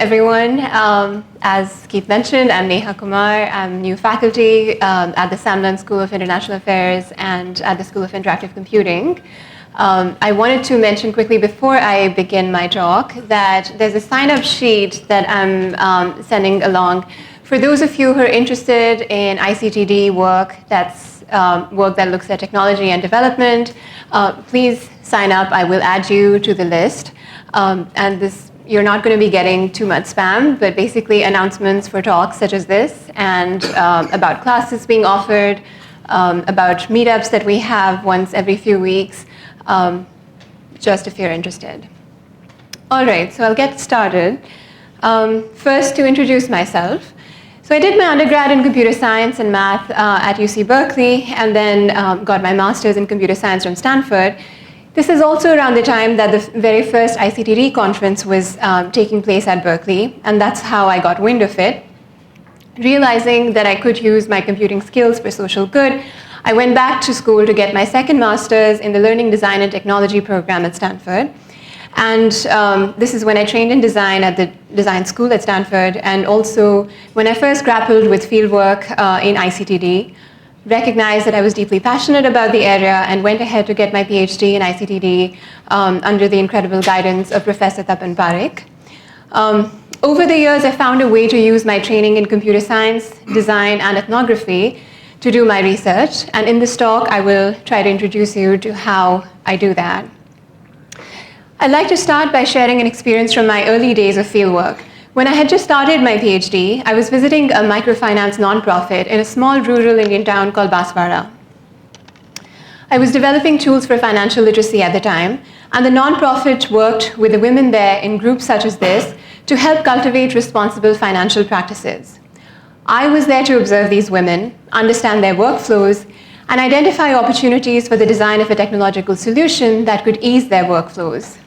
everyone. As Keith mentioned, I'm Neha Kumar. I'm new faculty at the Samlan School of International Affairs and at the School of Interactive Computing. I wanted to mention quickly before I begin my talk that there's a sign-up sheet that I'm sending along for those of you who are interested in ICTD work, that's work that looks at technology and development. Please sign up. I will add you to the list. And this, you're not going to be getting too much spam, but basically announcements for talks such as this and about classes being offered, about meetups that we have once every few weeks, just if you're interested. All right, so I'll get started. First, to introduce myself. So I did my undergrad in computer science and math at UC Berkeley, and then got my master's in computer science from Stanford. This is also around the time that the very first ICTD conference was taking place at Berkeley, and that's how I got wind of it. Realizing that I could use my computing skills for social good, I went back to school to get my second master's in the Learning Design and Technology program at Stanford. And this is when I trained in design at the design school at Stanford, and also when I first grappled with fieldwork in ICTD, recognized that I was deeply passionate about the area and went ahead to get my PhD in ICTD under the incredible guidance of Professor Tapan Parekh. Over the years, I found a way to use my training in computer science, design, and ethnography to do my research. And in this talk, I will try to introduce you to how I do that. I'd like to start by sharing an experience from my early days of fieldwork. When I had just started my PhD, I was visiting a microfinance nonprofit in a small rural Indian town called Baswara. I was developing tools for financial literacy at the time, and the nonprofit worked with the women there in groups such as this to help cultivate responsible financial practices. I was there to observe these women, understand their workflows, and identify opportunities for the design of a technological solution that could ease their workflows.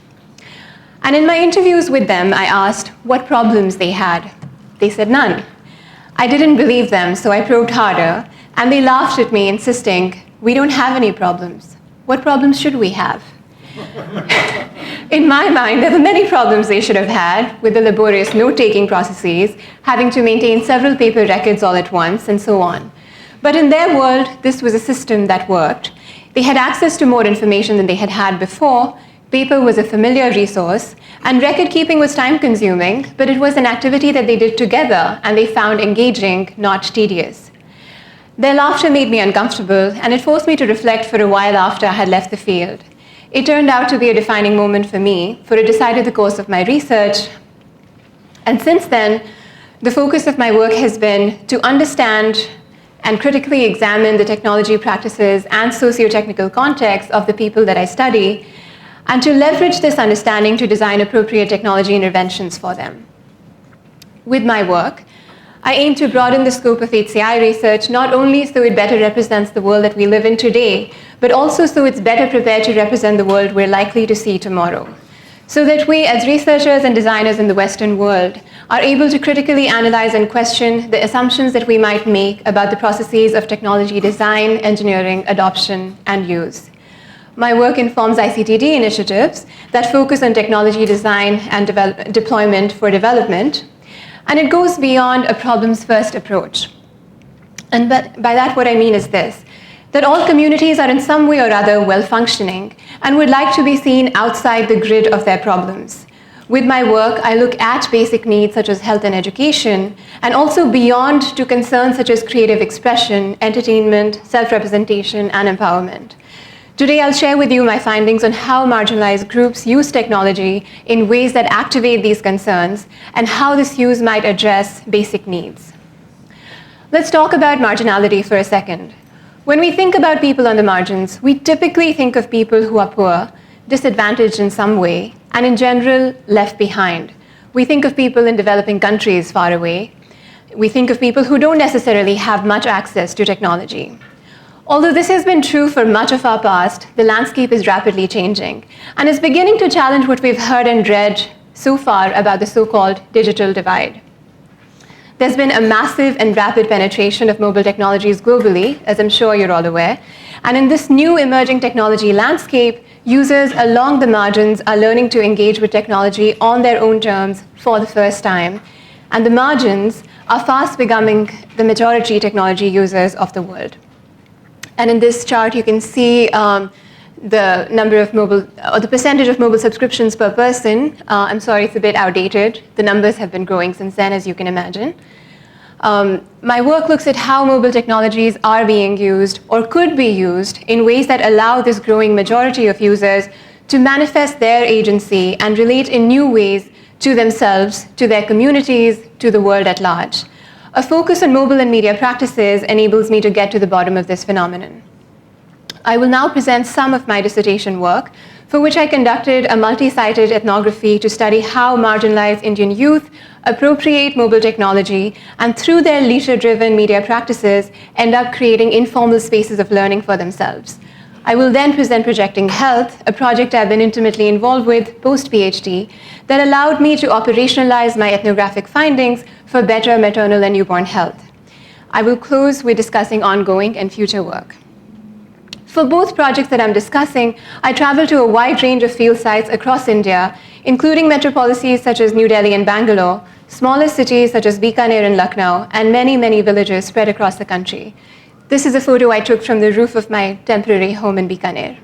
And in my interviews with them, I asked what problems they had. They said none. I didn't believe them, so I probed harder, and they laughed at me, insisting, "We don't have any problems. What problems should we have?" In my mind, there were many problems they should have had, with the laborious note-taking processes, having to maintain several paper records all at once, and so on. But in their world, this was a system that worked. They had access to more information than they had had before. Paper was a familiar resource, and record-keeping was time-consuming, but it was an activity that they did together, and they found engaging, not tedious. Their laughter made me uncomfortable, and it forced me to reflect for a while after I had left the field. It turned out to be a defining moment for me, for it decided the course of my research. And since then, the focus of my work has been to understand and critically examine the technology practices and socio-technical context of the people that I study, and to leverage this understanding to design appropriate technology interventions for them. With my work, I aim to broaden the scope of HCI research, not only so it better represents the world that we live in today, but also so it's better prepared to represent the world we're likely to see tomorrow, so that we, as researchers and designers in the Western world, are able to critically analyze and question the assumptions that we might make about the processes of technology design, engineering, adoption, and use. My work informs ICTD initiatives that focus on technology design and deployment for development, and it goes beyond a problems-first approach. And by that, what I mean is this, that all communities are in some way or other well-functioning and would like to be seen outside the grid of their problems. With my work, I look at basic needs such as health and education, and also beyond to concerns such as creative expression, entertainment, self-representation, and empowerment. Today, I'll share with you my findings on how marginalized groups use technology in ways that activate these concerns and how this use might address basic needs. Let's talk about marginality for a second. When we think about people on the margins, we typically think of people who are poor, disadvantaged in some way, and in general, left behind. We think of people in developing countries far away. We think of people who don't necessarily have much access to technology. Although this has been true for much of our past, the landscape is rapidly changing and is beginning to challenge what we've heard and read so far about the so-called digital divide. There's been a massive and rapid penetration of mobile technologies globally, as I'm sure you're all aware. And in this new emerging technology landscape, users along the margins are learning to engage with technology on their own terms for the first time, and the margins are fast becoming the majority technology users of the world. And in this chart, you can see the number of mobile, or the percentage of mobile subscriptions per person. I'm sorry, it's a bit outdated. The numbers have been growing since then, as you can imagine. My work looks at how mobile technologies are being used or could be used in ways that allow this growing majority of users to manifest their agency and relate in new ways to themselves, to their communities, to the world at large. A focus on mobile and media practices enables me to get to the bottom of this phenomenon. I will now present some of my dissertation work, for which I conducted a multi-sited ethnography to study how marginalized Indian youth appropriate mobile technology and through their leisure-driven media practices end up creating informal spaces of learning for themselves. I will then present Projecting Health, a project I've been intimately involved with post-PhD that allowed me to operationalize my ethnographic findings for better maternal and newborn health. I will close with discussing ongoing and future work. For both projects that I'm discussing, I traveled to a wide range of field sites across India, including metropolises such as New Delhi and Bangalore, smaller cities such as Bikaner and Lucknow, and many, many villages spread across the country. This is a photo I took from the roof of my temporary home in Bikaner.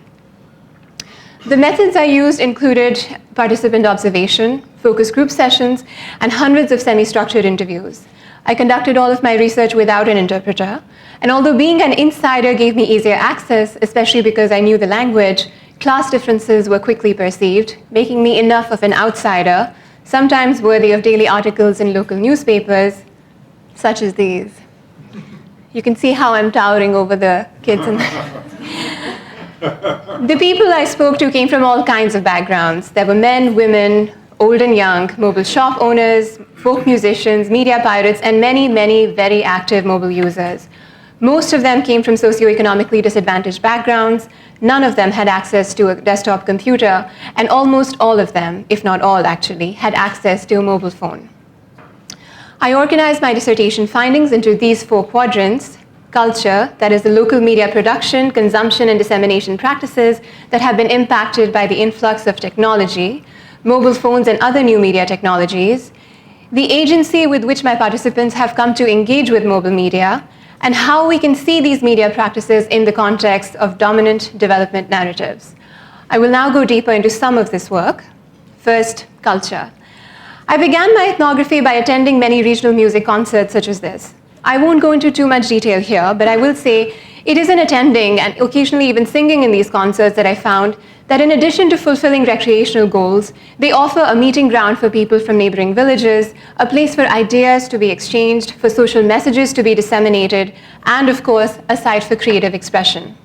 The methods I used included participant observation, focus group sessions, and hundreds of semi-structured interviews. I conducted all of my research without an interpreter, and although being an insider gave me easier access, especially because I knew the language, class differences were quickly perceived, making me enough of an outsider, sometimes worthy of daily articles in local newspapers, such as these. You can see how I'm towering over the kids. The people I spoke to came from all kinds of backgrounds. There were men, women, old and young, mobile shop owners, folk musicians, media pirates, and many, many very active mobile users. Most of them came from socioeconomically disadvantaged backgrounds. None of them had access to a desktop computer, and almost all of them, if not all actually, had access to a mobile phone. I organized my dissertation findings into these 4 quadrants: culture, that is the local media production, consumption, and dissemination practices that have been impacted by the influx of technology, mobile phones and other new media technologies, the agency with which my participants have come to engage with mobile media, and how we can see these media practices in the context of dominant development narratives. I will now go deeper into some of this work. First, culture. I began my ethnography by attending many regional music concerts such as this. I won't go into too much detail here, but I will say it is in attending and occasionally even singing in these concerts that I found that in addition to fulfilling recreational goals, they offer a meeting ground for people from neighboring villages, a place for ideas to be exchanged, for social messages to be disseminated, and of course, a site for creative expression.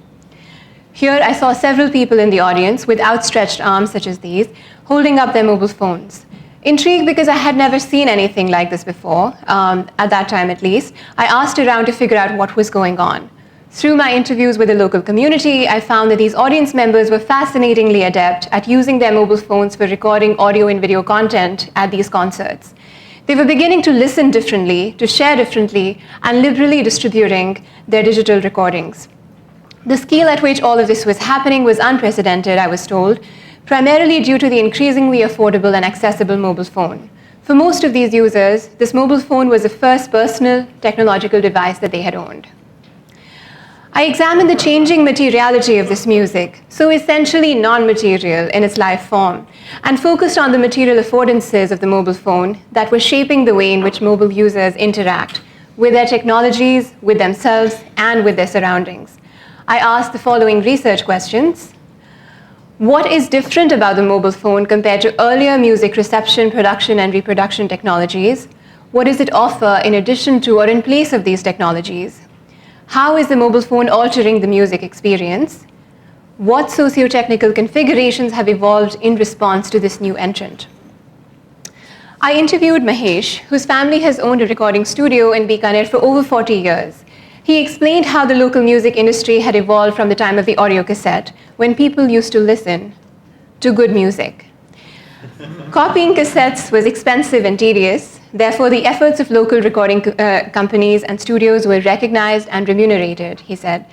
Here, I saw several people in the audience with outstretched arms such as these, holding up their mobile phones. Intrigued because I had never seen anything like this before, at that time at least, I asked around to figure out what was going on. Through my interviews with the local community, I found that these audience members were fascinatingly adept at using their mobile phones for recording audio and video content at these concerts. They were beginning to listen differently, to share differently, and liberally distributing their digital recordings. The scale at which all of this was happening was unprecedented, I was told, primarily due to the increasingly affordable and accessible mobile phone. For most of these users, this mobile phone was the first personal technological device that they had owned. I examined the changing materiality of this music, so essentially non-material in its live form, and focused on the material affordances of the mobile phone that were shaping the way in which mobile users interact with their technologies, with themselves, and with their surroundings. I asked the following research questions. What is different about the mobile phone compared to earlier music reception, production, and reproduction technologies? What does it offer in addition to or in place of these technologies? How is the mobile phone altering the music experience? What socio-technical configurations have evolved in response to this new entrant? I interviewed Mahesh, whose family has owned a recording studio in Bikaner for over 40 years. He explained how the local music industry had evolved from the time of the audio cassette, when people used to listen to good music. Copying cassettes was expensive and tedious. Therefore, the efforts of local recording companies and studios were recognized and remunerated, he said.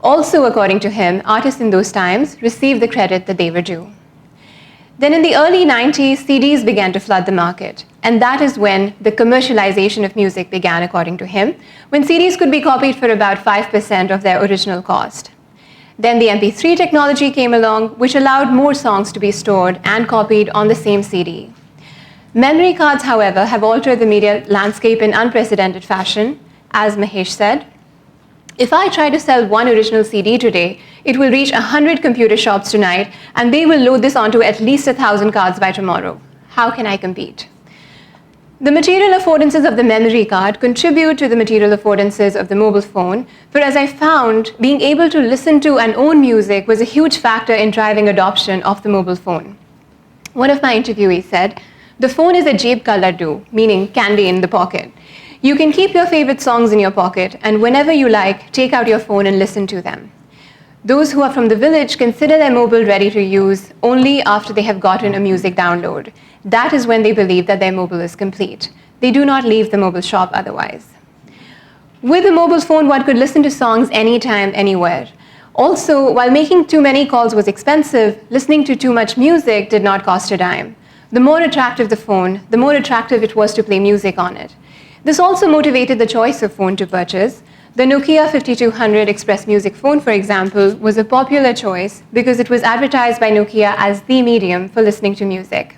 Also, according to him, artists in those times received the credit that they were due. Then in the early 90s, CDs began to flood the market. And that is when the commercialization of music began, according to him, when CDs could be copied for about 5% of their original cost. Then the MP3 technology came along, which allowed more songs to be stored and copied on the same CD. Memory cards, however, have altered the media landscape in unprecedented fashion. As Mahesh said, if I try to sell one original CD today, it will reach 100 computer shops tonight, and they will load this onto at least 1,000 cards by tomorrow. How can I compete? The material affordances of the memory card contribute to the material affordances of the mobile phone, for as I found, being able to listen to and own music was a huge factor in driving adoption of the mobile phone. One of my interviewees said, "The phone is a jeb ka laddu," meaning candy in the pocket. You can keep your favorite songs in your pocket, and whenever you like, take out your phone and listen to them. Those who are from the village consider their mobile ready to use only after they have gotten a music download. That is when they believe that their mobile is complete. They do not leave the mobile shop otherwise. With a mobile phone, one could listen to songs anytime, anywhere. Also, while making too many calls was expensive, listening to too much music did not cost a dime. The more attractive the phone, the more attractive it was to play music on it. This also motivated the choice of phone to purchase. The Nokia 5200 Express Music phone, for example, was a popular choice because it was advertised by Nokia as the medium for listening to music.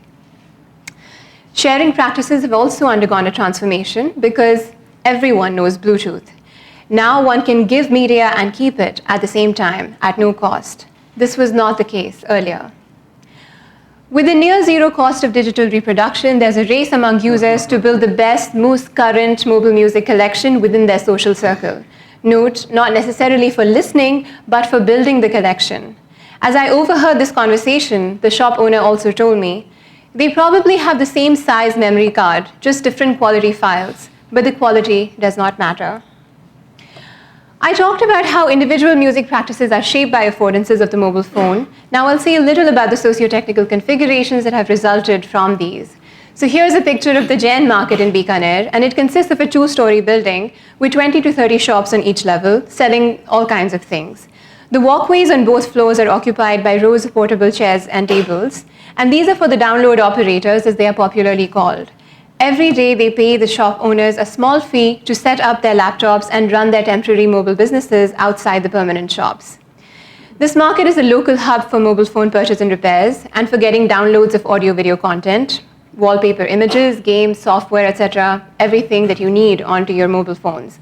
Sharing practices have also undergone a transformation because everyone knows Bluetooth. Now one can give media and keep it at the same time at no cost. This was not the case earlier. With the near zero cost of digital reproduction, there's a race among users to build the best, most current mobile music collection within their social circle. Note, not necessarily for listening, but for building the collection. As I overheard this conversation, the shop owner also told me, they probably have the same size memory card, just different quality files, but the quality does not matter. I talked about how individual music practices are shaped by affordances of the mobile phone. Now I'll say a little about the socio-technical configurations that have resulted from these. So here's a picture of the Jain market in Bikaner, and it consists of a 2-story building with 20 to 30 shops on each level, selling all kinds of things. The walkways on both floors are occupied by rows of portable chairs and tables, and these are for the download operators, as they are popularly called. Every day, they pay the shop owners a small fee to set up their laptops and run their temporary mobile businesses outside the permanent shops. This market is a local hub for mobile phone purchase and repairs, and for getting downloads of audio-video content, wallpaper images, games, software, etc., everything that you need onto your mobile phones.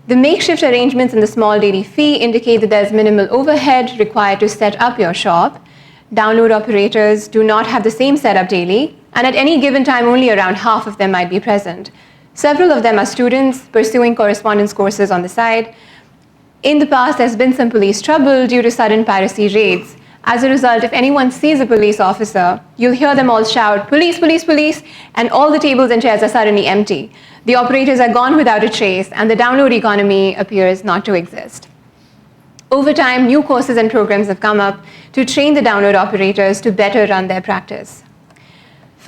The makeshift arrangements in the small daily fee indicate that there's minimal overhead required to set up your shop. Download operators do not have the same setup daily, and at any given time, only around half of them might be present. Several of them are students pursuing correspondence courses on the side. In the past, there's been some police trouble due to sudden piracy raids. As a result, if anyone sees a police officer, you'll hear them all shout, "Police, police, police," and all the tables and chairs are suddenly empty. The operators are gone without a trace, and the download economy appears not to exist. Over time, new courses and programs have come up to train the download operators to better run their practice.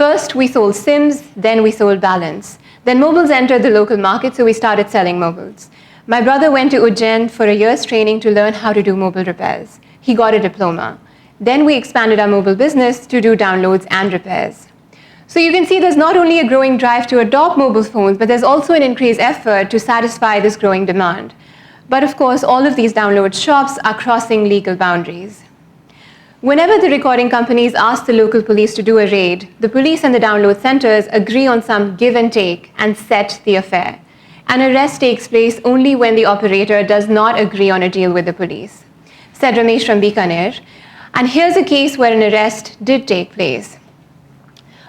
First, we sold SIMs, then we sold balance. Then mobiles entered the local market, so we started selling mobiles. My brother went to Ujjain for a year's training to learn how to do mobile repairs. He got a diploma. Then we expanded our mobile business to do downloads and repairs. So you can see there's not only a growing drive to adopt mobile phones, but there's also an increased effort to satisfy this growing demand. But of course, all of these download shops are crossing legal boundaries. Whenever the recording companies ask the local police to do a raid, the police and the download centers agree on some give and take and set the affair. An arrest takes place only when the operator does not agree on a deal with the police, said Ramesh from Bikaner. And here's a case where an arrest did take place.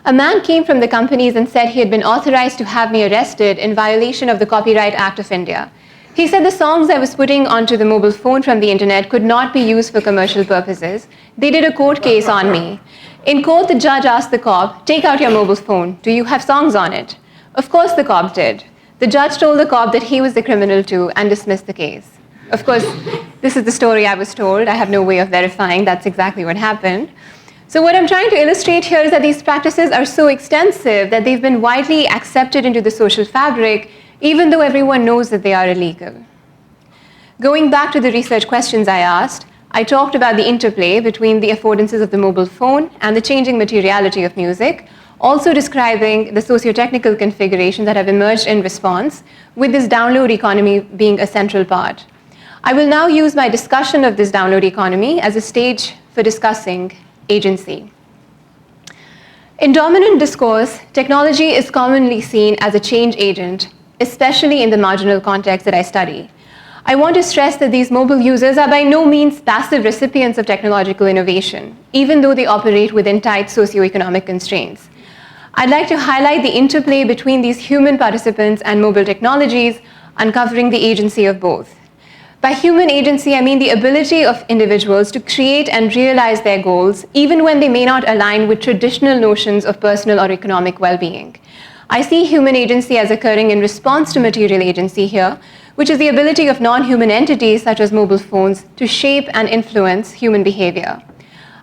A man came from the companies and said he had been authorized to have me arrested in violation of the Copyright Act of India. He said the songs I was putting onto the mobile phone from the internet could not be used for commercial purposes. They did a court case on me. In court, the judge asked the cop, "Take out your mobile phone. Do you have songs on it?" Of course, the cop did. The judge told the cop that he was the criminal too and dismissed the case. Of course, this is the story I was told. I have no way of verifying that's exactly what happened. So what I'm trying to illustrate here is that these practices are so extensive that they've been widely accepted into the social fabric, even though everyone knows that they are illegal. Going back to the research questions I asked, I talked about the interplay between the affordances of the mobile phone and the changing materiality of music, also describing the socio-technical configuration that have emerged in response, with this download economy being a central part. I will now use my discussion of this download economy as a stage for discussing agency. In dominant discourse, technology is commonly seen as a change agent, especially in the marginal context that I study. I want to stress that these mobile users are by no means passive recipients of technological innovation, even though they operate within tight socioeconomic constraints. I'd like to highlight the interplay between these human participants and mobile technologies, uncovering the agency of both. By human agency, I mean the ability of individuals to create and realize their goals, even when they may not align with traditional notions of personal or economic well-being. I see human agency as occurring in response to material agency here, which is the ability of non-human entities such as mobile phones to shape and influence human behavior.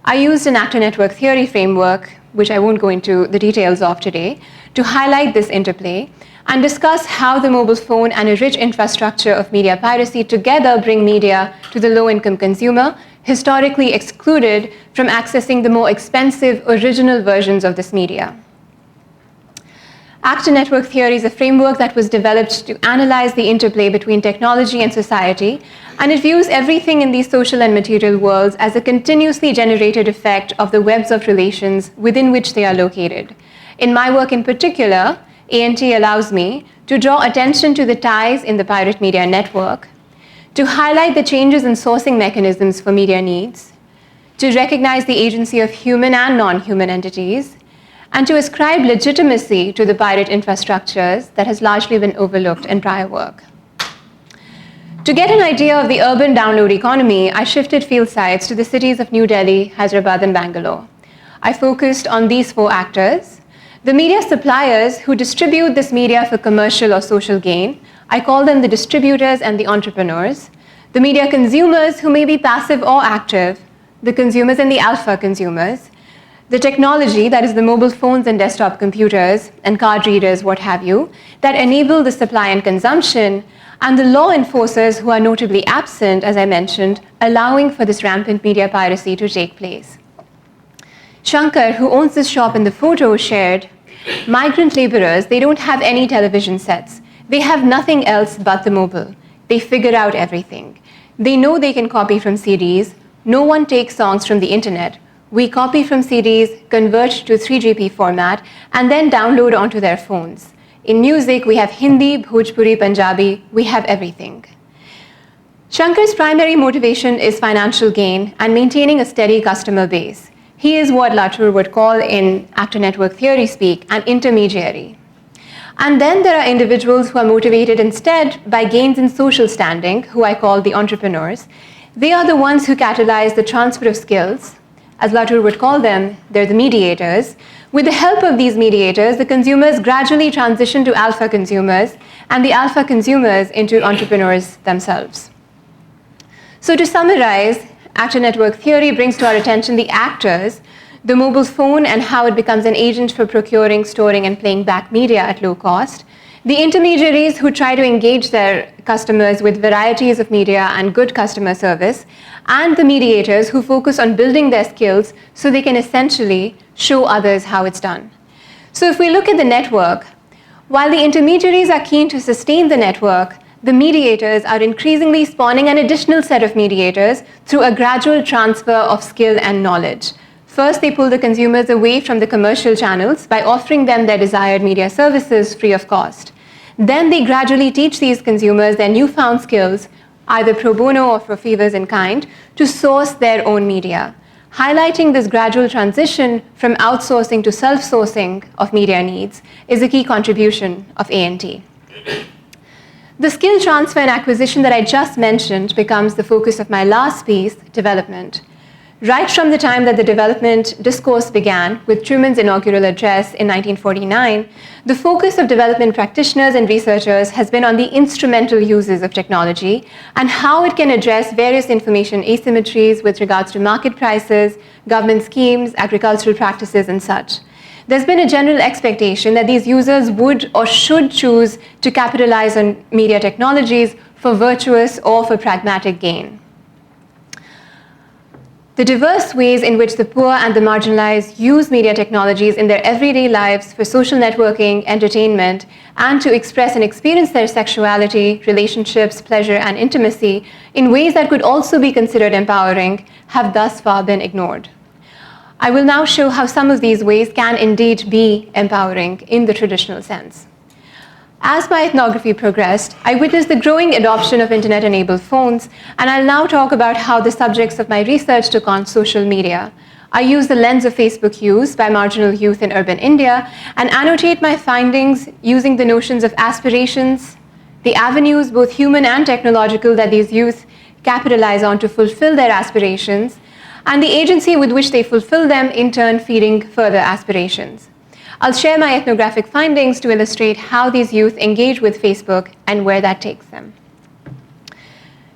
I used an actor network theory framework, which I won't go into the details of today, to highlight this interplay and discuss how the mobile phone and a rich infrastructure of media piracy together bring media to the low-income consumer, historically excluded from accessing the more expensive original versions of this media. Actor network theory is a framework that was developed to analyze the interplay between technology and society, and it views everything in these social and material worlds as a continuously generated effect of the webs of relations within which they are located. In my work in particular, ANT allows me to draw attention to the ties in the pirate media network, to highlight the changes in sourcing mechanisms for media needs, to recognize the agency of human and non-human entities, and to ascribe legitimacy to the pirate infrastructures that has largely been overlooked in prior work. To get an idea of the urban download economy, I shifted field sites to the cities of New Delhi, Hyderabad, and Bangalore. I focused on these four actors. The media suppliers who distribute this media for commercial or social gain, I call them the distributors and the entrepreneurs. The media consumers who may be passive or active, the consumers and the alpha consumers. The technology, that is the mobile phones and desktop computers and card readers, what have you, that enable the supply and consumption, and the law enforcers who are notably absent, as I mentioned, allowing for this rampant media piracy to take place. Shankar, who owns this shop in the photo, shared, migrant laborers, they don't have any television sets. They have nothing else but the mobile. They figure out everything. They know they can copy from CDs. No one takes songs from the internet. We copy from CDs, convert to 3GP format, and then download onto their phones. In music, we have Hindi, Bhojpuri, Punjabi, we have everything. Shankar's primary motivation is financial gain and maintaining a steady customer base. He is what Latour would call in actor network theory speak, an intermediary. And then there are individuals who are motivated instead by gains in social standing, who I call the entrepreneurs. They are the ones who catalyze the transfer of skills. As Latour would call them, they're the mediators. With the help of these mediators, the consumers gradually transition to alpha consumers, and the alpha consumers into entrepreneurs themselves. So to summarize, actor network theory brings to our attention the actors, the mobile phone and how it becomes an agent for procuring, storing, and playing back media at low cost, the intermediaries who try to engage their customers with varieties of media and good customer service, and the mediators who focus on building their skills so they can essentially show others how it's done. So if we look at the network, while the intermediaries are keen to sustain the network, the mediators are increasingly spawning an additional set of mediators through a gradual transfer of skill and knowledge. First, they pull the consumers away from the commercial channels by offering them their desired media services free of cost. Then they gradually teach these consumers their newfound skills, either pro bono or for favors in kind, to source their own media. Highlighting this gradual transition from outsourcing to self-sourcing of media needs is a key contribution of ANT. The skill transfer and acquisition that I just mentioned becomes the focus of my last piece, development. Right from the time that the development discourse began with Truman's inaugural address in 1949, the focus of development practitioners and researchers has been on the instrumental uses of technology and how it can address various information asymmetries with regards to market prices, government schemes, agricultural practices, and such. There's been a general expectation that these users would or should choose to capitalize on media technologies for virtuous or for pragmatic gain. The diverse ways in which the poor and the marginalized use media technologies in their everyday lives for social networking, entertainment, and to express and experience their sexuality, relationships, pleasure, and intimacy in ways that could also be considered empowering have thus far been ignored. I will now show how some of these ways can indeed be empowering in the traditional sense. As my ethnography progressed, I witnessed the growing adoption of internet-enabled phones, and I'll now talk about how the subjects of my research took on social media. I use the lens of Facebook use by marginal youth in urban India and annotate my findings using the notions of aspirations, the avenues, both human and technological, that these youth capitalize on to fulfill their aspirations, and the agency with which they fulfill them, in turn feeding further aspirations. I'll share my ethnographic findings to illustrate how these youth engage with Facebook and where that takes them.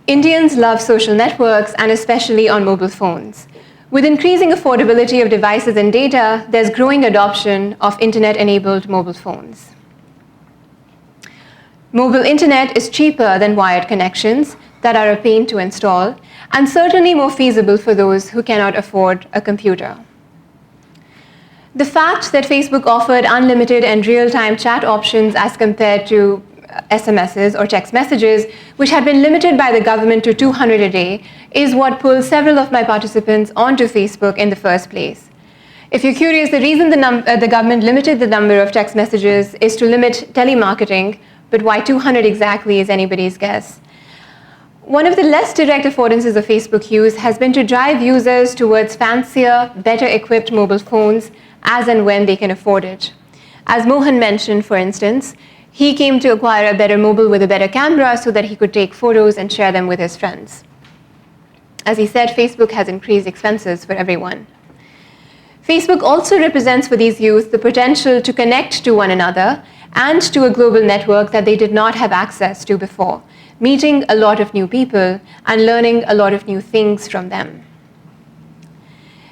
Indians love social networks, and especially on mobile phones. With increasing affordability of devices and data, there's growing adoption of internet-enabled mobile phones. Mobile internet is cheaper than wired connections that are a pain to install, and certainly more feasible for those who cannot afford a computer. The fact that Facebook offered unlimited and real-time chat options as compared to SMSs or text messages, which had been limited by the government to 200 a day, is what pulled several of my participants onto Facebook in the first place. If you're curious, the reason the government limited the number of text messages is to limit telemarketing, but why 200 exactly is anybody's guess. One of the less direct affordances of Facebook use has been to drive users towards fancier, better equipped mobile phones as and when they can afford it. As Mohan mentioned, for instance, he came to acquire a better mobile with a better camera so that he could take photos and share them with his friends. As he said, Facebook has increased expenses for everyone. Facebook also represents for these youth the potential to connect to one another and to a global network that they did not have access to before, meeting a lot of new people and learning a lot of new things from them.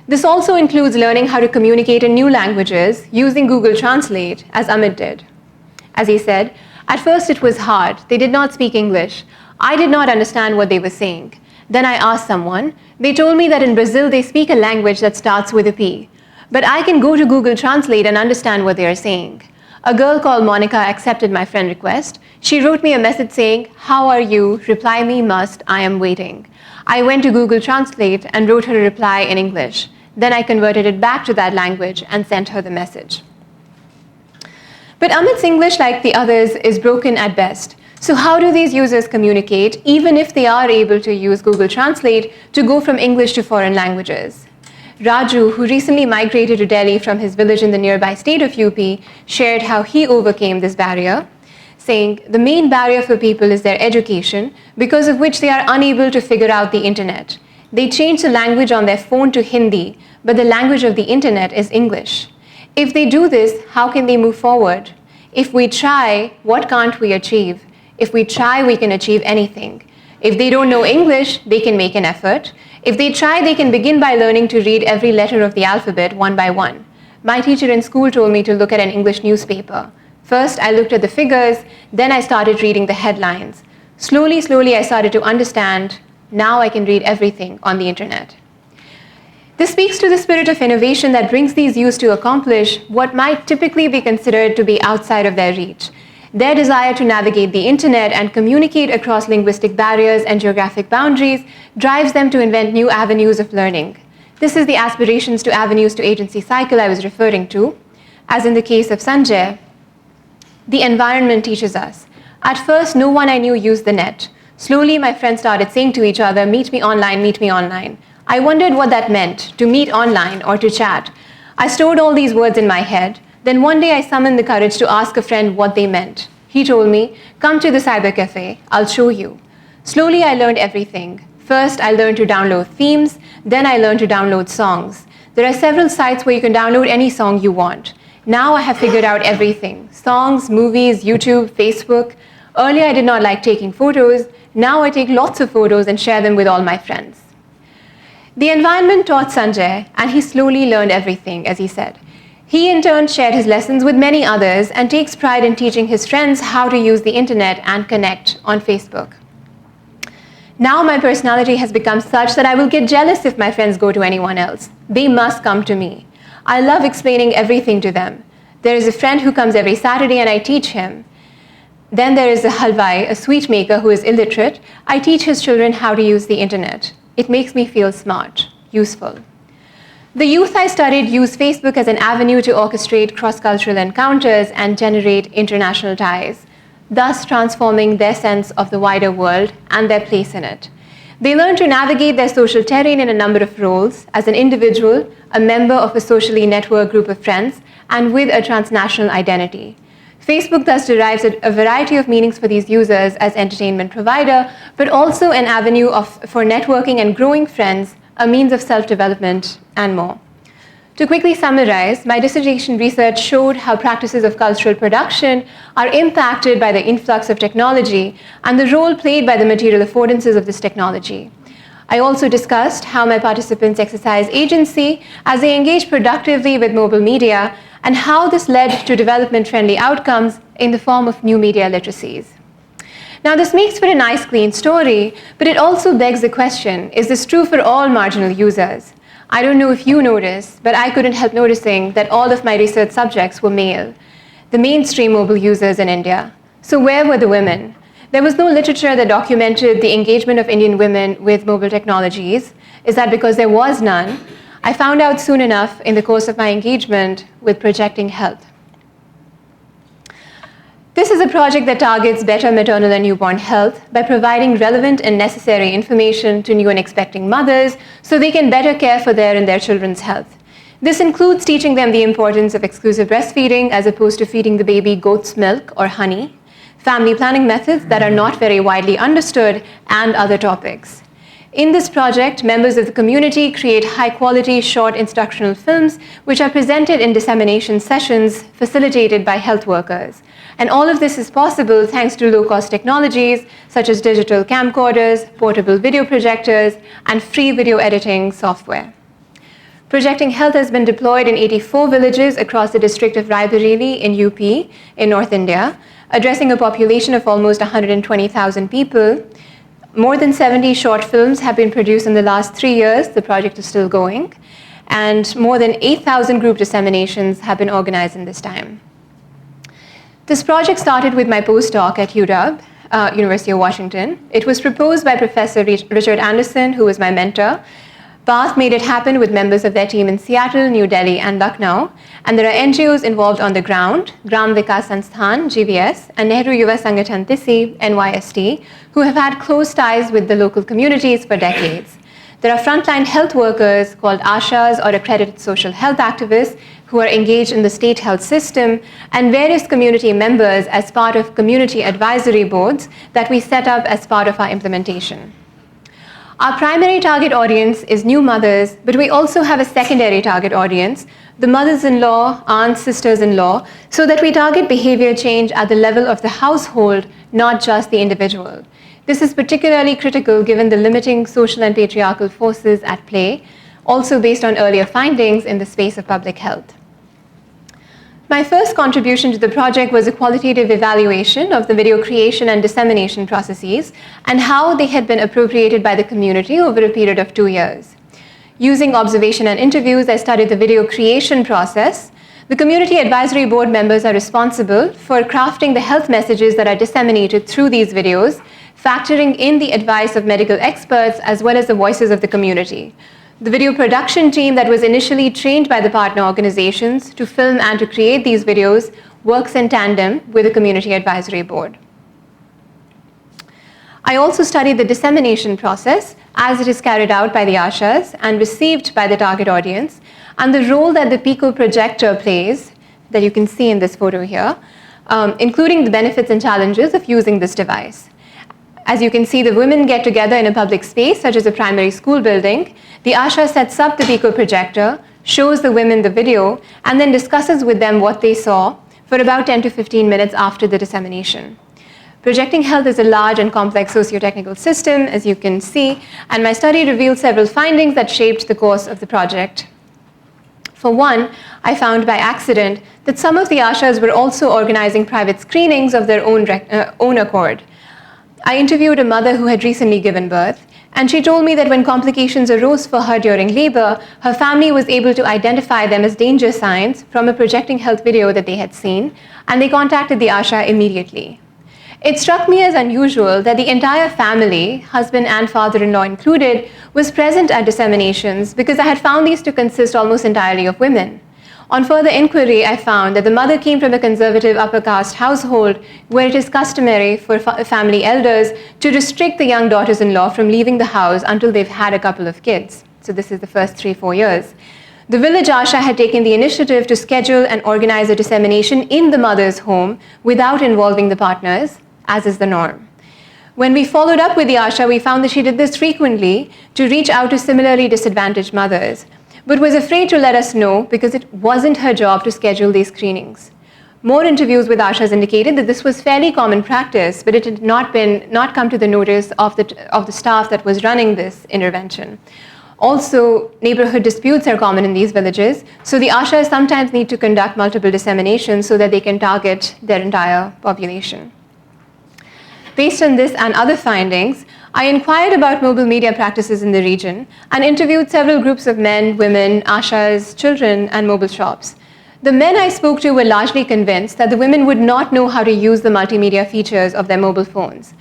This also includes learning how to communicate in new languages using Google Translate, as Amit did. As he said, at first it was hard. They did not speak English. I did not understand what they were saying. Then I asked someone. They told me that in Brazil they speak a language that starts with a P. But I can go to Google Translate and understand what they are saying. A girl called Monica accepted my friend request. She wrote me a message saying, "How are you? Reply me must. I am waiting." I went to Google Translate and wrote her a reply in English. Then I converted it back to that language and sent her the message. But Amit's English, like the others, is broken at best. So how do these users communicate, even if they are able to use Google Translate to go from English to foreign languages? Raju, who recently migrated to Delhi from his village in the nearby state of UP, shared how he overcame this barrier, saying, "The main barrier for people is their education, because of which they are unable to figure out the internet. They change the language on their phone to Hindi, but the language of the internet is English. If they do this, how can they move forward? If we try, what can't we achieve? If we try, we can achieve anything. If they don't know English, they can make an effort. If they try, they can begin by learning to read every letter of the alphabet one by one. My teacher in school told me to look at an English newspaper. First, I looked at the figures, then I started reading the headlines. Slowly, I started to understand. Now I can read everything on the internet." This speaks to the spirit of innovation that brings these youth to accomplish what might typically be considered to be outside of their reach. Their desire to navigate the internet and communicate across linguistic barriers and geographic boundaries drives them to invent new avenues of learning. This is the aspirations to avenues to agency cycle I was referring to. As in the case of Sanjay, the environment teaches us. At first, no one I knew used the net. Slowly, my friends started saying to each other, "Meet me online, meet me online." I wondered what that meant, to meet online or to chat. I stored all these words in my head. Then one day I summoned the courage to ask a friend what they meant. He told me, "Come to the cyber cafe, I'll show you." Slowly, I learned everything. First, I learned to download themes. Then I learned to download songs. There are several sites where you can download any song you want. Now I have figured out everything. Songs, movies, YouTube, Facebook. Earlier, I did not like taking photos. Now I take lots of photos and share them with all my friends. The environment taught Sanjay, and he slowly learned everything, as he said. He in turn shared his lessons with many others and takes pride in teaching his friends how to use the internet and connect on Facebook. Now my personality has become such that I will get jealous if my friends go to anyone else. They must come to me. I love explaining everything to them. There is a friend who comes every Saturday and I teach him. Then there is a halwai, a sweet maker who is illiterate. I teach his children how to use the internet. It makes me feel smart, useful. The youth I studied use Facebook as an avenue to orchestrate cross-cultural encounters and generate international ties, thus transforming their sense of the wider world and their place in it. They learn to navigate their social terrain in a number of roles, as an individual, a member of a socially networked group of friends, and with a transnational identity. Facebook thus derives a variety of meanings for these users as entertainment provider, but also an avenue for networking and growing friends, a means of self-development, and more. To quickly summarize, my dissertation research showed how practices of cultural production are impacted by the influx of technology and the role played by the material affordances of this technology. I also discussed how my participants exercise agency as they engage productively with mobile media and how this led to development-friendly outcomes in the form of new media literacies. Now, this makes for a nice, clean story, but it also begs the question, is this true for all marginal users? I don't know if you noticed, but I couldn't help noticing that all of my research subjects were male, the mainstream mobile users in India. So where were the women? There was no literature that documented the engagement of Indian women with mobile technologies. Is that because there was none? I found out soon enough in the course of my engagement with Projecting Health. This is a project that targets better maternal and newborn health by providing relevant and necessary information to new and expecting mothers so they can better care for their and their children's health. This includes teaching them the importance of exclusive breastfeeding as opposed to feeding the baby goat's milk or honey, family planning methods that are not very widely understood, and other topics. In this project, members of the community create high-quality short instructional films which are presented in dissemination sessions facilitated by health workers. And all of this is possible thanks to low-cost technologies such as digital camcorders, portable video projectors, and free video editing software. Projecting Health has been deployed in 84 villages across the district of Raebareli in UP in North India, addressing a population of almost 120,000 people. More than 70 short films have been produced in the last 3 years. The project is still going. And more than 8,000 group disseminations have been organized in this time. This project started with my postdoc at UW, University of Washington. It was proposed by Professor Richard Anderson, who was my mentor. Bath made it happen with members of their team in Seattle, New Delhi, and Lucknow. And there are NGOs involved on the ground, Gram Vikas Sansthan, GVS, and Nehru Yuva Sangathan Tisi, NYST, who have had close ties with the local communities for decades. There are frontline health workers called ASHAs, or accredited social health activists, who are engaged in the state health system, and various community members as part of community advisory boards that we set up as part of our implementation. Our primary target audience is new mothers, but we also have a secondary target audience, the mothers-in-law, aunts, sisters-in-law, so that we target behavior change at the level of the household, not just the individual. This is particularly critical given the limiting social and patriarchal forces at play, also based on earlier findings in the space of public health. My first contribution to the project was a qualitative evaluation of the video creation and dissemination processes and how they had been appropriated by the community over a period of 2 years. Using observation and interviews, I studied the video creation process. The community advisory board members are responsible for crafting the health messages that are disseminated through these videos, factoring in the advice of medical experts as well as the voices of the community. The video production team that was initially trained by the partner organizations to film and to create these videos works in tandem with the community advisory board. I also studied the dissemination process as it is carried out by the ASHAs and received by the target audience, and the role that the Pico projector plays, that you can see in this photo here, including the benefits and challenges of using this device. As you can see, the women get together in a public space, such as a primary school building. The ASHA sets up the Pico projector, shows the women the video, and then discusses with them what they saw for about 10 to 15 minutes after the dissemination. Projecting Health is a large and complex socio-technical system, as you can see, and my study revealed several findings that shaped the course of the project. For one, I found by accident that some of the ASHAs were also organizing private screenings of their own accord. I interviewed a mother who had recently given birth, and she told me that when complications arose for her during labor, her family was able to identify them as danger signs from a projecting health video that they had seen, and they contacted the ASHA immediately. It struck me as unusual that the entire family, husband and father-in-law included, was present at disseminations because I had found these to consist almost entirely of women. On further inquiry, I found that the mother came from a conservative upper caste household where it is customary for family elders to restrict the young daughters-in-law from leaving the house until they've had a couple of kids. So this is the first 3-4 years. The village ASHA had taken the initiative to schedule and organize a dissemination in the mother's home without involving the partners, as is the norm. When we followed up with the ASHA, we found that she did this frequently to reach out to similarly disadvantaged mothers, but was afraid to let us know because it wasn't her job to schedule these screenings. More interviews with ASHAs indicated that this was fairly common practice, but it had not come to the notice of the staff that was running this intervention. Also, neighborhood disputes are common in these villages, so the ASHAs sometimes need to conduct multiple disseminations so that they can target their entire population. Based on this and other findings, I inquired about mobile media practices in the region and interviewed several groups of men, women, ASHAs, children, and mobile shops. The men I spoke to were largely convinced that the women would not know how to use the multimedia features of their mobile phones.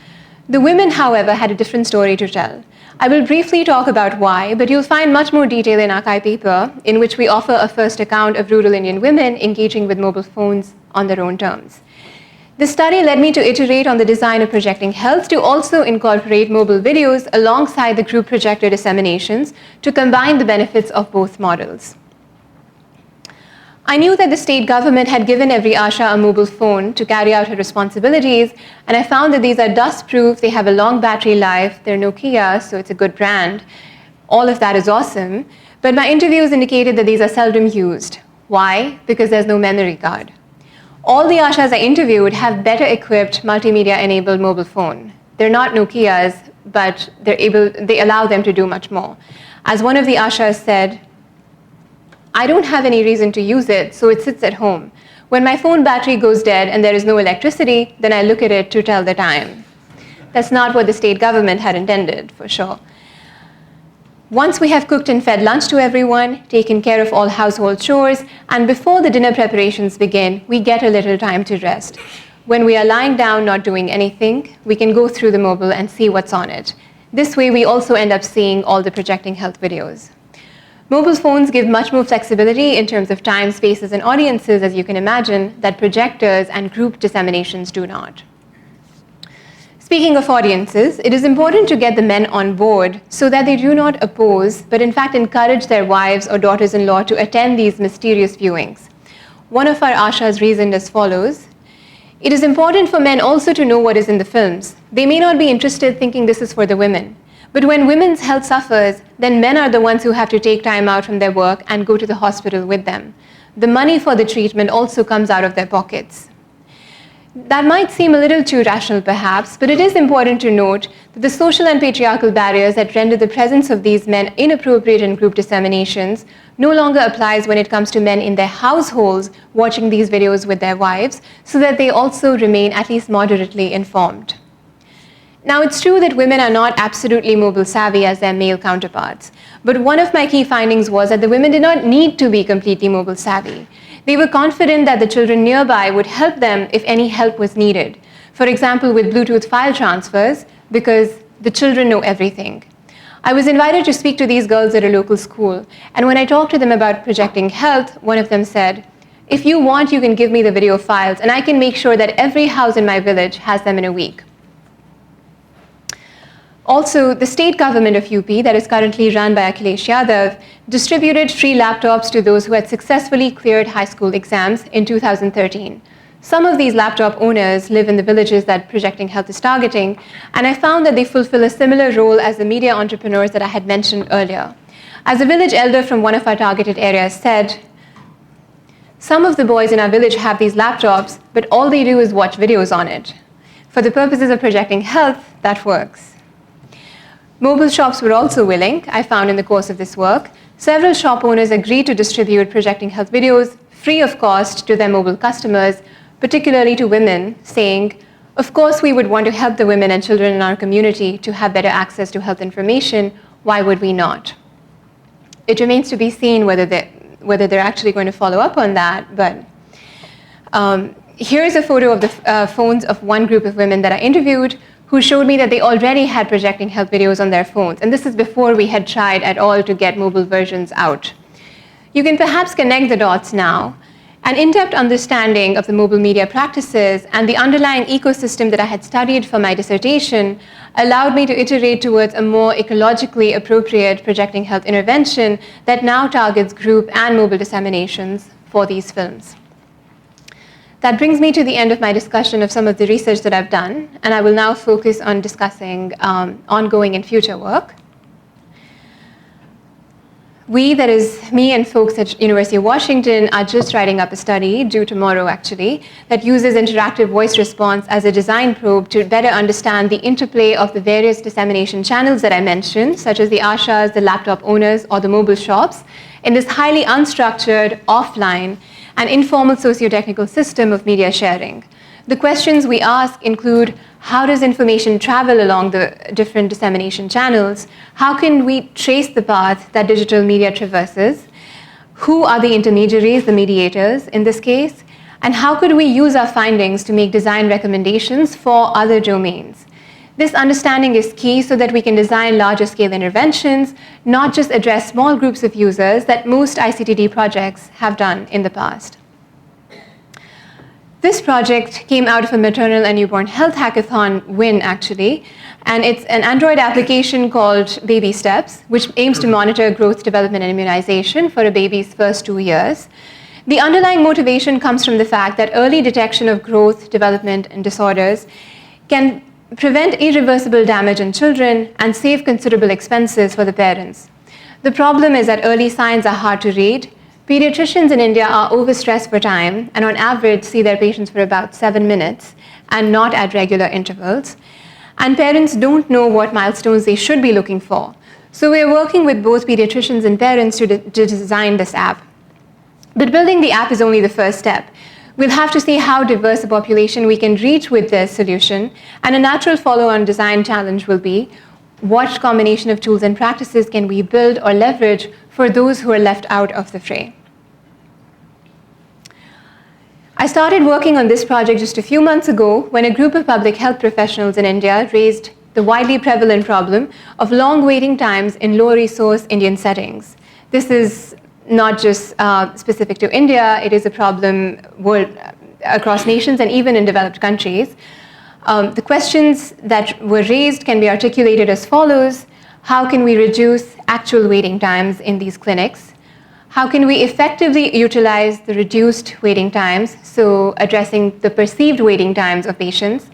The women, however, had a different story to tell. I will briefly talk about why, but you'll find much more detail in our Archive paper, in which we offer a first account of rural Indian women engaging with mobile phones on their own terms. This study led me to iterate on the design of projecting health to also incorporate mobile videos alongside the group projector disseminations to combine the benefits of both models. I knew that the state government had given every ASHA a mobile phone to carry out her responsibilities, and I found that these are dust-proof, they have a long battery life, they're Nokia, so it's a good brand. All of that is awesome, but my interviews indicated that these are seldom used. Why? Because there's no memory card. All the ASHAs I interviewed have better equipped multimedia-enabled mobile phone. They're not Nokias, but they allow them to do much more. As one of the ASHAs said, I don't have any reason to use it, so it sits at home. When my phone battery goes dead and there is no electricity, then I look at it to tell the time. That's not what the state government had intended, for sure. Once we have cooked and fed lunch to everyone, taken care of all household chores, and before the dinner preparations begin, we get a little time to rest. When we are lying down not doing anything, we can go through the mobile and see what's on it. This way, we also end up seeing all the projecting health videos. Mobile phones give much more flexibility in terms of time, spaces, and audiences, as you can imagine, that projectors and group disseminations do not. Speaking of audiences, it is important to get the men on board so that they do not oppose, but in fact encourage their wives or daughters-in-law to attend these mysterious viewings. One of our ASHAs reasoned as follows: it is important for men also to know what is in the films. They may not be interested thinking this is for the women. But when women's health suffers, then men are the ones who have to take time out from their work and go to the hospital with them. The money for the treatment also comes out of their pockets. That might seem a little too rational perhaps, but it is important to note that the social and patriarchal barriers that render the presence of these men inappropriate in group disseminations no longer applies when it comes to men in their households watching these videos with their wives, so that they also remain at least moderately informed. Now, it's true that women are not absolutely mobile savvy as their male counterparts, but one of my key findings was that the women did not need to be completely mobile savvy. They were confident that the children nearby would help them if any help was needed. For example, with Bluetooth file transfers, because the children know everything. I was invited to speak to these girls at a local school, and when I talked to them about projecting health, one of them said, "If you want, you can give me the video files, and I can make sure that every house in my village has them in a week." Also, the state government of UP, that is currently run by Akhilesh Yadav, distributed free laptops to those who had successfully cleared high school exams in 2013. Some of these laptop owners live in the villages that Projecting Health is targeting, and I found that they fulfill a similar role as the media entrepreneurs that I had mentioned earlier. As a village elder from one of our targeted areas said, "Some of the boys in our village have these laptops, but all they do is watch videos on it. For the purposes of projecting health, that works." Mobile shops were also willing, I found in the course of this work. Several shop owners agreed to distribute projecting health videos free of cost to their mobile customers, particularly to women, saying, Of course, we would want to help the women and children in our community to have better access to health information. Why would we not? It remains to be seen whether they're actually going to follow up on that, but here is a photo of the phones of one group of women that I interviewed who showed me that they already had projecting health videos on their phones, and this is before we had tried at all to get mobile versions out. You can perhaps connect the dots now. An in-depth understanding of the mobile media practices and the underlying ecosystem that I had studied for my dissertation allowed me to iterate towards a more ecologically appropriate projecting health intervention that now targets group and mobile disseminations for these films. That brings me to the end of my discussion of some of the research that I've done, and I will now focus on discussing ongoing and future work. We, that is me and folks at University of Washington, are just writing up a study, due tomorrow actually, that uses interactive voice response as a design probe to better understand the interplay of the various dissemination channels that I mentioned, such as the ashas, the laptop owners, or the mobile shops, in this highly unstructured, offline, and informal socio-technical system of media sharing. The questions we ask include: how does information travel along the different dissemination channels? How can we trace the path that digital media traverses? Who are the intermediaries, the mediators in this case? And how could we use our findings to make design recommendations for other domains? This understanding is key so that we can design larger scale interventions, not just address small groups of users that most ICTD projects have done in the past. This project came out of a maternal and newborn health hackathon win, actually, and it's an Android application called Baby Steps, which aims to monitor growth, development, and immunization for a baby's first 2 years. The underlying motivation comes from the fact that early detection of growth, development, and disorders can prevent irreversible damage in children and save considerable expenses for the parents. The problem is that early signs are hard to read. Pediatricians in India are overstressed for time and on average see their patients for about 7 minutes and not at regular intervals. And parents don't know what milestones they should be looking for. So we're working with both pediatricians and parents to design this app. But building the app is only the first step. We'll have to see how diverse a population we can reach with this solution, and a natural follow-on design challenge will be: what combination of tools and practices can we build or leverage for those who are left out of the fray? I started working on this project just a few months ago when a group of public health professionals in India raised the widely prevalent problem of long waiting times in low-resource Indian settings. This is not just specific to India, it is a problem across nations and even in developed countries. The questions that were raised can be articulated as follows: how can we reduce actual waiting times in these clinics? How can we effectively utilize the reduced waiting times, so addressing the perceived waiting times of patients?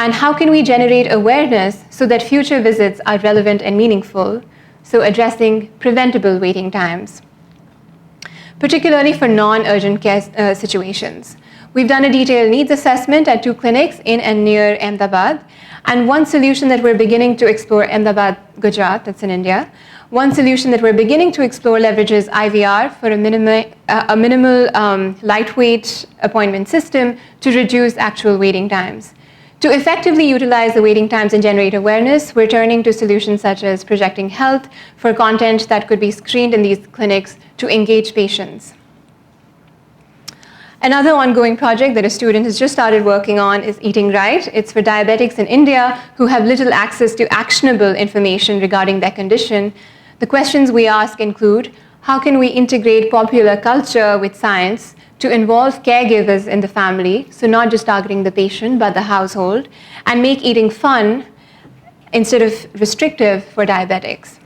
And how can we generate awareness so that future visits are relevant and meaningful, so addressing preventable waiting times, particularly for non-urgent care situations? We've done a detailed needs assessment at 2 clinics in and near Ahmedabad, and one solution that we're beginning to explore, Ahmedabad, Gujarat, that's in India. One solution that we're beginning to explore leverages IVR for a minimal lightweight appointment system to reduce actual waiting times. To effectively utilize the waiting times and generate awareness, we're turning to solutions such as projecting health for content that could be screened in these clinics to engage patients. Another ongoing project that a student has just started working on is Eating Right. It's for diabetics in India who have little access to actionable information regarding their condition. The questions we ask include: how can we integrate popular culture with science to involve caregivers in the family, so not just targeting the patient, but the household, and make eating fun instead of restrictive for diabetics?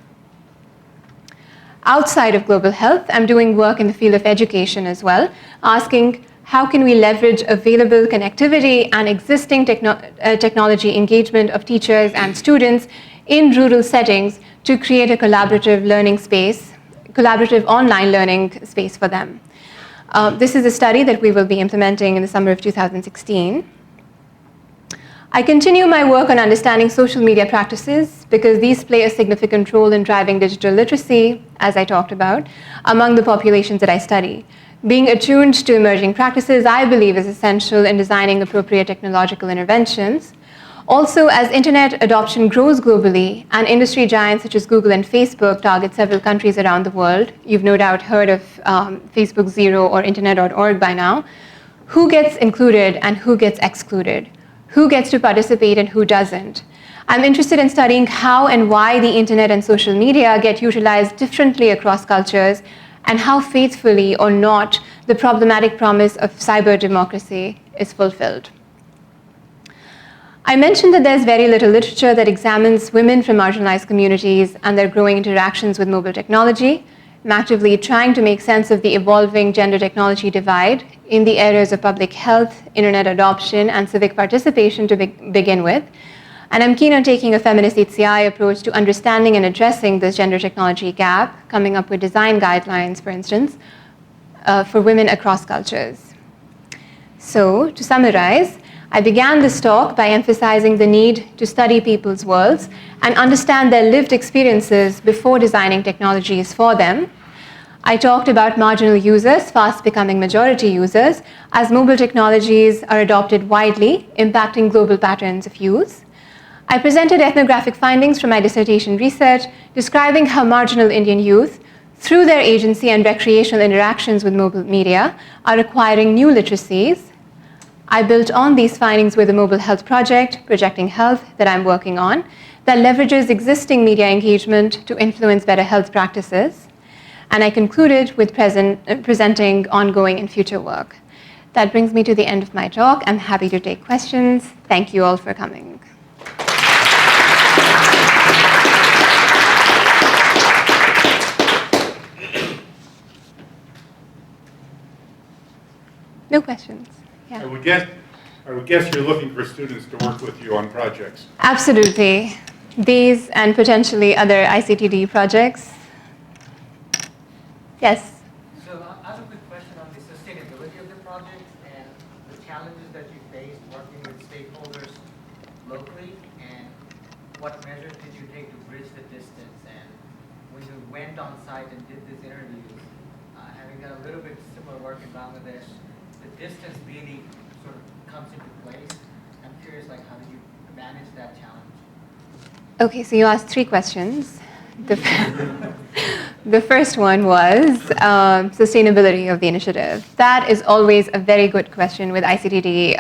Outside of global health, I'm doing work in the field of education as well, asking how can we leverage available connectivity and existing technology engagement of teachers and students in rural settings to create a collaborative learning space, collaborative online learning space for them. This is a study that we will be implementing in the summer of 2016. I continue my work on understanding social media practices because these play a significant role in driving digital literacy, as I talked about, among the populations that I study. Being attuned to emerging practices, I believe, is essential in designing appropriate technological interventions. Also, as internet adoption grows globally and industry giants such as Google and Facebook target several countries around the world, you've no doubt heard of Facebook Zero or Internet.org by now, who gets included and who gets excluded? Who gets to participate and who doesn't? I'm interested in studying how and why the internet and social media get utilized differently across cultures and how faithfully or not the problematic promise of cyber democracy is fulfilled. I mentioned that there's very little literature that examines women from marginalized communities and their growing interactions with mobile technology. I'm actively trying to make sense of the evolving gender technology divide in the areas of public health, internet adoption, and civic participation to begin with. And I'm keen on taking a feminist HCI approach to understanding and addressing this gender technology gap, coming up with design guidelines, for instance, for women across cultures. So, to summarize, I began this talk by emphasizing the need to study people's worlds and understand their lived experiences before designing technologies for them. I talked about marginal users fast becoming majority users as mobile technologies are adopted widely, impacting global patterns of use. I presented ethnographic findings from my dissertation research describing how marginal Indian youth, through their agency and recreational interactions with mobile media, are acquiring new literacies. I built on these findings with a mobile health project, Projecting Health, that I'm working on, that leverages existing media engagement to influence better health practices. And I concluded with presenting ongoing and future work. That brings me to the end of my talk. I'm happy to take questions. Thank you all for coming. No questions. Yeah. I would guess you're looking for students to work with you on projects. Absolutely. These and potentially other ICTD projects. Yes? So I have a quick question on the sustainability of the project and the challenges that you faced working with stakeholders locally, and what measures did you take to bridge the distance? And when you went on site and did these interviews, having done a little bit similar work in Bangladesh, the distance really sort of comes into place. I'm curious, like, how did you manage that challenge? Okay, so you asked 3 questions. The first one was sustainability of the initiative. That is always a very good question with ICTD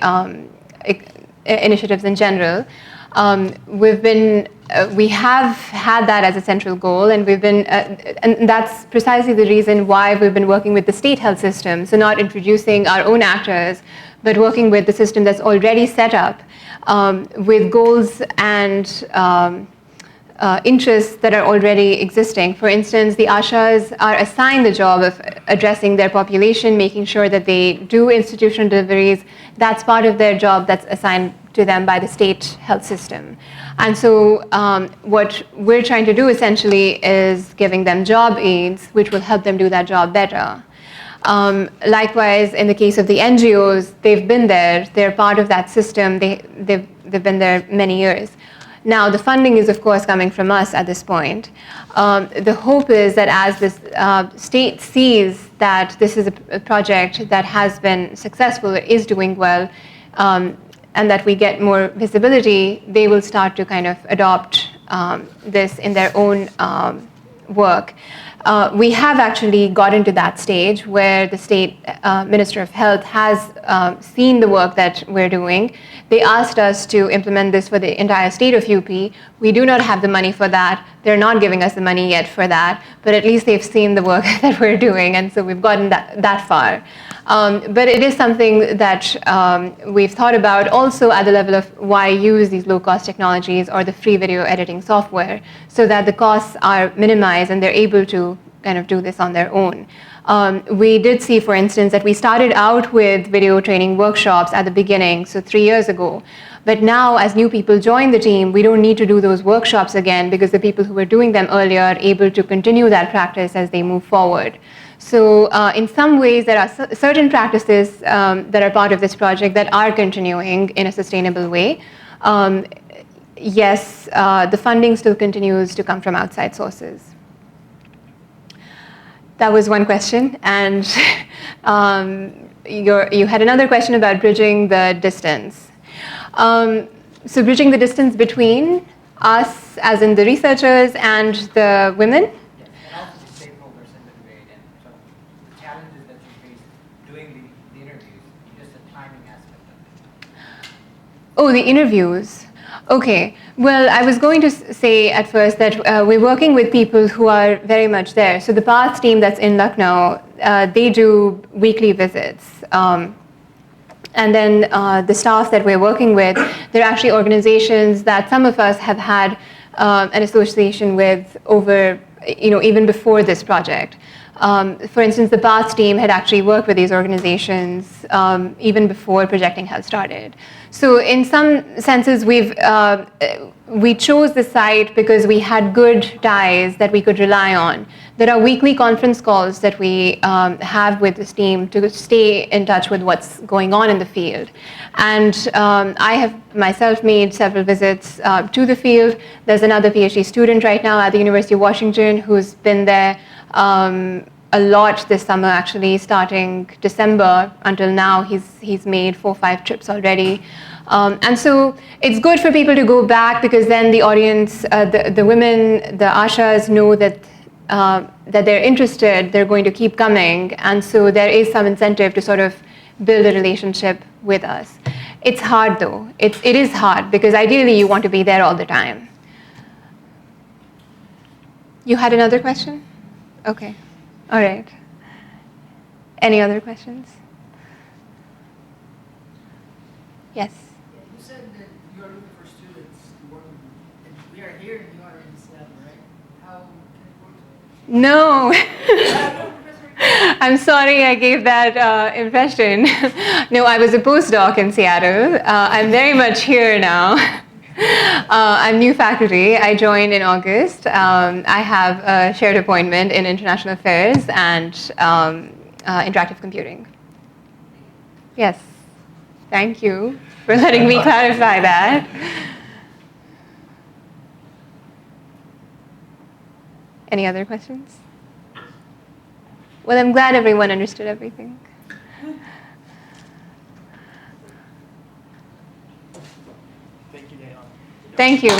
initiatives in general. We have had that as a central goal, and and that's precisely the reason why we've been working with the state health system. So not introducing our own actors, but working with the system that's already set up with goals and interests that are already existing. For instance, the ASHAs are assigned the job of addressing their population, making sure that they do institutional deliveries. That's part of their job that's assigned to them by the state health system. And so what we're trying to do essentially is giving them job aids, which will help them do that job better. Likewise, in the case of the NGOs, they've been there. They're part of that system. They've been there many years. Now, the funding is, of course, coming from us at this point. The hope is that as this state sees that this is a project that has been successful, is doing well, and that we get more visibility, they will start to kind of adopt this in their own work. We have actually gotten to that stage where the state Minister of Health has seen the work that we're doing. They asked us to implement this for the entire state of UP. We do not have the money for that. They're not giving us the money yet for that, but at least they've seen the work that we're doing, and so we've gotten that far. But it is something that we've thought about also at the level of why use these low-cost technologies or the free video editing software so that the costs are minimized and they're able to kind of do this on their own. We did see, for instance, that we started out with video training workshops at the beginning, so 3 years ago. But now, as new people join the team, we don't need to do those workshops again because the people who were doing them earlier are able to continue that practice as they move forward. So in some ways, there are certain practices that are part of this project that are continuing in a sustainable way. Yes, the funding still continues to come from outside sources. That was one question. And you had another question about bridging the distance. So bridging the distance between us, as in the researchers, and the women? Yes, and also the stakeholders in the debate and sort of the challenges that you face doing the interviews, just the timing aspect of it. Oh, the interviews. Okay. Well, I was going to say at first that we're working with people who are very much there. So the PATH team that's in Lucknow, they do weekly visits. And then the staff that we're working with, they're actually organizations that some of us have had an association with over, even before this project. For instance, the PATH team had actually worked with these organizations even before Projecting Health started. So in some senses, we chose the site because we had good ties that we could rely on. There are weekly conference calls that we have with this team to stay in touch with what's going on in the field. And I have myself made several visits to the field. There's another PhD student right now at the University of Washington who's been there a lot this summer, actually, starting December until now. He's made 4 or 5 trips already. And so it's good for people to go back because then the audience, the women, the ashas know that they're interested, they're going to keep coming. And so there is some incentive to sort of build a relationship with us. It's hard though. It is hard because ideally you want to be there all the time. You had another question? Okay. All right. Any other questions? Yes. You said that you are looking for students to work with you. And we are here and you are in Seattle, right? How can it work? No. I'm sorry I gave that impression. No, I was a postdoc in Seattle. I'm very much here now. I'm new faculty. I joined in August. I have a shared appointment in international affairs and interactive computing. Yes. Thank you for letting me clarify that. Any other questions? Well, I'm glad everyone understood everything. Thank you, Neha. Thank you.